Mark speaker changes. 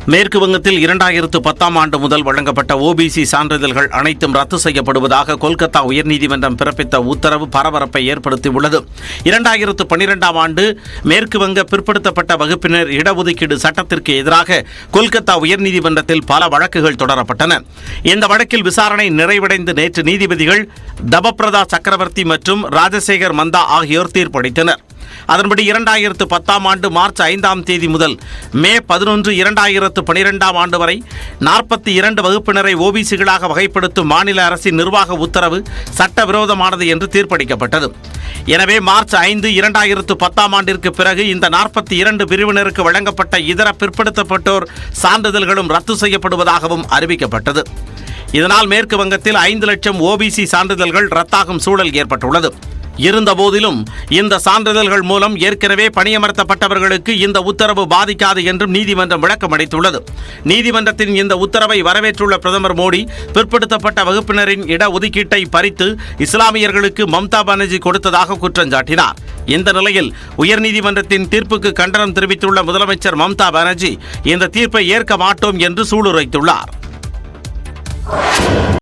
Speaker 1: மேற்கு வங்கத்தில் 2010 ஆண்டு முதல் வழங்கப்பட்ட ஓபிசி சான்றிதழ்கள் அனைத்தும் ரத்து செய்யப்படுவதாக கொல்கத்தா உயர்நீதிமன்றம் பிறப்பித்த உத்தரவு பரபரப்பை ஏற்படுத்தியுள்ளது. 2012 ஆண்டு மேற்கு வங்க பிற்படுத்தப்பட்ட வகுப்பினர் இடஒதுக்கீடு சட்டத்திற்கு எதிராக கொல்கத்தா உயர்நீதிமன்றத்தில் பல வழக்குகள் தொடரப்பட்டன. இந்த வழக்கில் விசாரணை நிறைவடைந்து நேற்று நீதிபதிகள் தபப்ரதா சக்கரவர்த்தி மற்றும் ராஜசேகர் மந்தா ஆகியோர் தீர்ப்பளித்தனர். அதன்படி 2010 ஆண்டு மார்ச் 5ஆம் தேதி முதல் மே 11, 2012 ஆண்டு வரை 42 வகுப்பினரை ஓபிசிகளாக வகைப்படுத்தும் மாநில அரசின் நிர்வாக உத்தரவு சட்டவிரோதமானது என்று தீர்ப்பளிக்கப்பட்டது. எனவே மார்ச் 5, 2010 ஆண்டிற்கு பிறகு இந்த 42 பிரிவினருக்கு வழங்கப்பட்ட இதர பிற்படுத்தப்பட்டோர் சான்றிதழ்களும் ரத்து செய்யப்படுவதாகவும் அறிவிக்கப்பட்டது. இதனால் மேற்கு வங்கத்தில் 5 லட்சம் ஓபிசி சான்றிதழ்கள் ரத்தாகும் சூழல் ஏற்பட்டுள்ளது. இருந்தபோதிலும் இந்த சான்றிதழ்கள் மூலம் ஏற்கனவே பணியமர்த்தப்பட்டவர்களுக்கு இந்த உத்தரவு பாதிக்காது என்றும் நீதிமன்றம் விளக்கம் அளித்துள்ளது. நீதிமன்றத்தின் இந்த உத்தரவை வரவேற்றுள்ள பிரதமர் மோடி பிற்படுத்தப்பட்ட வகுப்பினரின் இடஒதுக்கீட்டை பறித்து இஸ்லாமியர்களுக்கு மம்தா பானர்ஜி கொடுத்ததாக குற்றம் சாட்டினார். இந்த நிலையில் உயர்நீதிமன்றத்தின் தீர்ப்புக்கு கண்டனம் தெரிவித்துள்ள முதலமைச்சர் மம்தா பானர்ஜி இந்த தீர்ப்பை ஏற்க மாட்டோம் என்று சூளுரைத்துள்ளார்.